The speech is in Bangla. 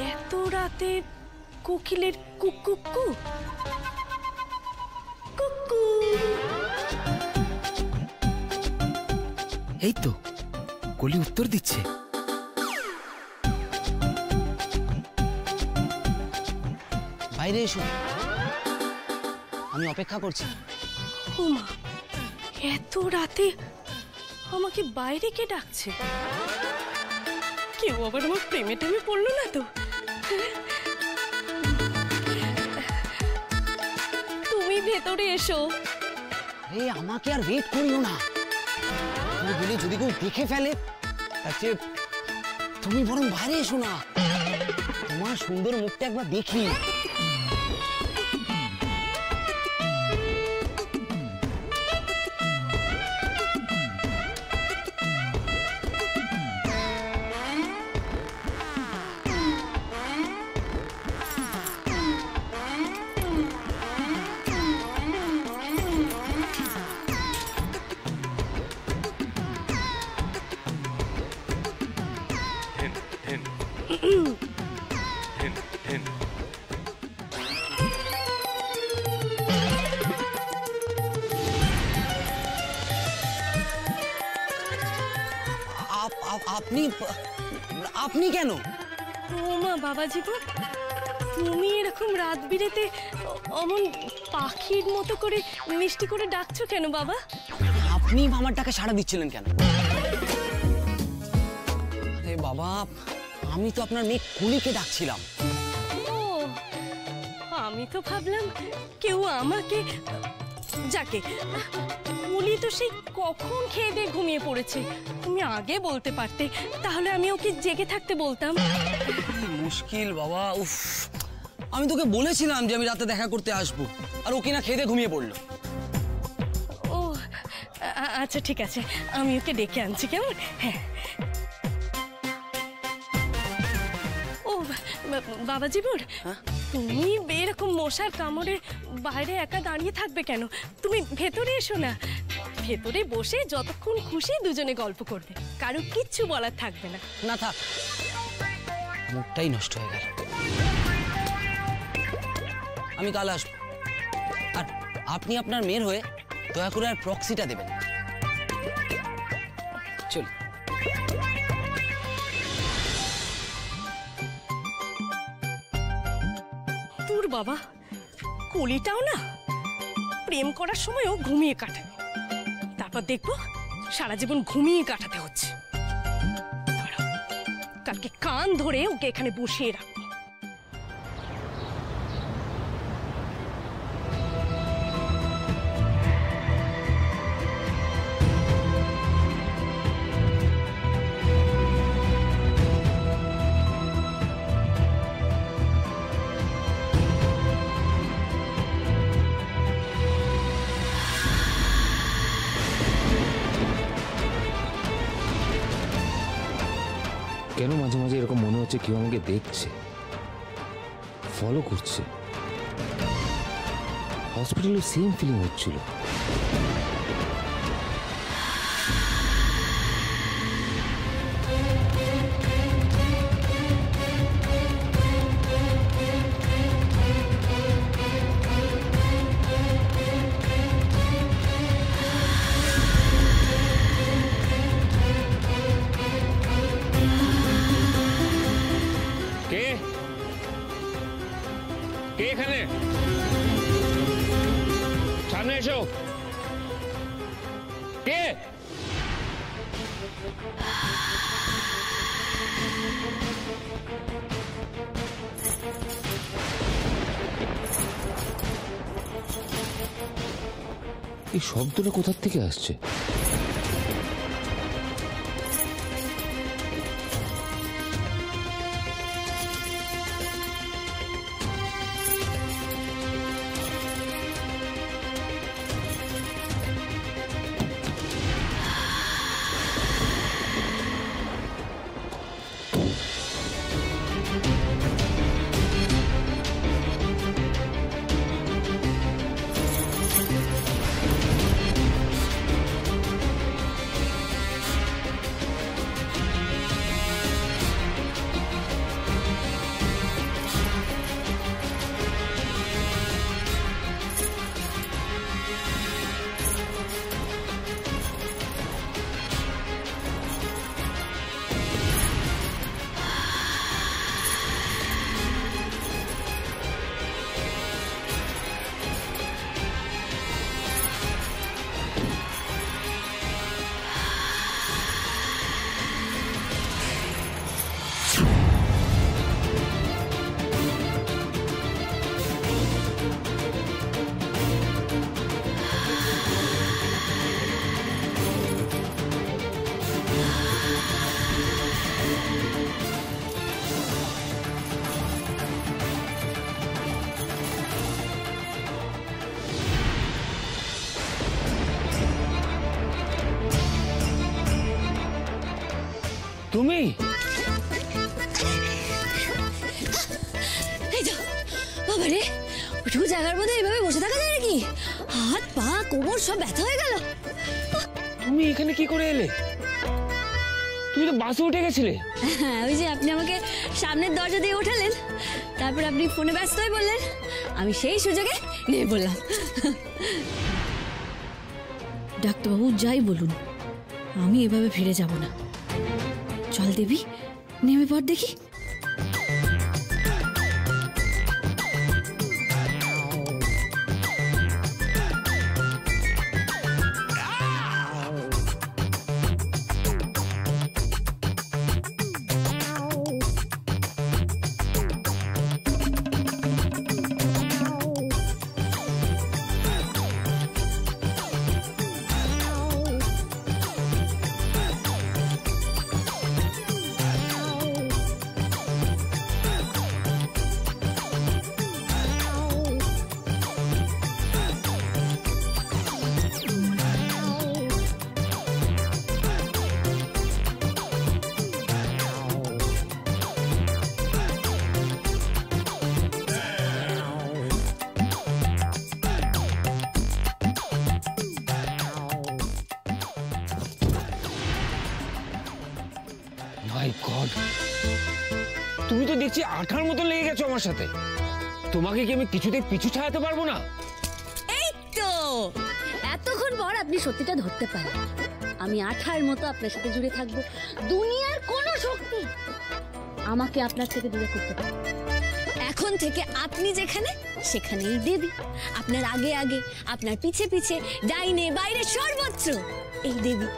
এত রাতে কোকিলের কুকুকু কুকু। এই তো কলি উত্তর দিচ্ছে। বাইরে এসো, আমি অপেক্ষা করছি। ওমা, এত রাতে আমাকে বাইরে কে ডাকছে? কেউ আবার আমার প্রেমে টেমে পড়লো না তো? তুমি ভেতরে এসো। আরে আমাকে আর ওয়েট করিও না, তুমি বলে যদি কেউ দেখে ফেলে তার চেয়ে তুমি বরং বাইরে এসো না, তোমার সুন্দর মুখটা একবার দেখি। আপনি আপনি কেন? ওমা বাবা জীবন, তুমি এরকম রাত বিরেতে অমন পাখির মতো করে মিষ্টি করে ডাকছো কেন বাবা? আপনি আমার ডাকে সাড়া দিচ্ছিলেন কেন? আরে বাবা, আমি তো আপনার মেয়ে কুলিকে ডাকছিলাম। ও, আমি তো ভাবলাম কেউ আমাকে। যাকে কুলি তো সেই কখন খেয়ে দিয়ে ঘুমিয়ে পড়েছে, তুমি আগে বলতে পারতে, তাহলে আমি ওকে জেগে থাকতে বলতাম। মুশকিল বাবা, উফ, আমি তোকে বলেছিলাম যে আমি রাতে দেখা করতে আসবো, আর ও কিনা খেয়ে দিয়ে ঘুমিয়ে পড়লো। ও আচ্ছা ঠিক আছে, আমি ওকে ডেকে আনছি, কেমন? হ্যাঁ। ও বাবা জীবন, তুমি এরকম মশার কামড়ে বাইরে একা দাঁড়িয়ে থাকবে কেন? তুমি ভেতরে এসো না, ভেতরে বসে যতক্ষণ খুশি দুজনে গল্প করবে, কারো কিচ্ছু বলার থাকবে না। না থাক, মুখটাই নষ্ট হয়ে গেল। আমি কাল আসবো, আর আপনি আপনার মেয়ের হয়ে দয়া করে আর প্রক্সিটা দেবেন। চল। তোর বাবা কলিটাও না প্রেম করার সময়ও ঘুমিয়ে কাটাবে, তারপর দেখবো সারা জীবন ঘুমিয়ে কাটাতে হচ্ছে। কালকে কান ধরে ওকে এখানে বসিয়ে রাখবো। কেন মাঝে মাঝে এরকম মনে হচ্ছে কেউ আমাকে দেখছে, ফলো করছে? হসপিটালে সেম ফিলিং হচ্ছিল। কে এখানে? সামনে এসো। কে? এই শব্দটা কোথা থেকে আসছে? তুমি এই তো বাবা রে, ওটুকু জায়গার মধ্যে এইভাবে বসে থাকা যায় নাকি? হাত পা কোমর সব ব্যথা হয়ে গেল। তুমি এখানে কি করে এলে? তুমি তো বাসে উঠে গেছিলে। হ্যাঁ, ওই যে আপনি আমাকে সামনের দরজা দিয়ে ওঠালেন, তারপর আপনি ফোনে ব্যস্ত হয়ে বললেন, আমি সেই সুযোগে নেমে বললাম। ডাক্তারবাবু যাই বলুন, আমি এভাবে ফিরে যাব না। চল দেবী, নেমে পড় দেখি। মাই গড, তুমি তো দেখছি আঠার মতো লেগে গেছো আমার সাথে। তোমাকে কি আমি কিছুতে পিছু ছাড়াতে পারবো না? এই তো এতক্ষণ পর আপনি সত্যিটা ধরতে পারেন। আমি আঠার মতো আপনার সাথে জুড়ে থাকবো। দুনিয়ার কোনো শক্তি আমাকে আপনার থেকে দূরে করতে পারে। এখন থেকে আপনি যেখানে সেখানেই দেবী, আপনার আগে আগে, আপনার পিছে পিছে, ডাইনে বাইরে সর্বত্র এই দেবী।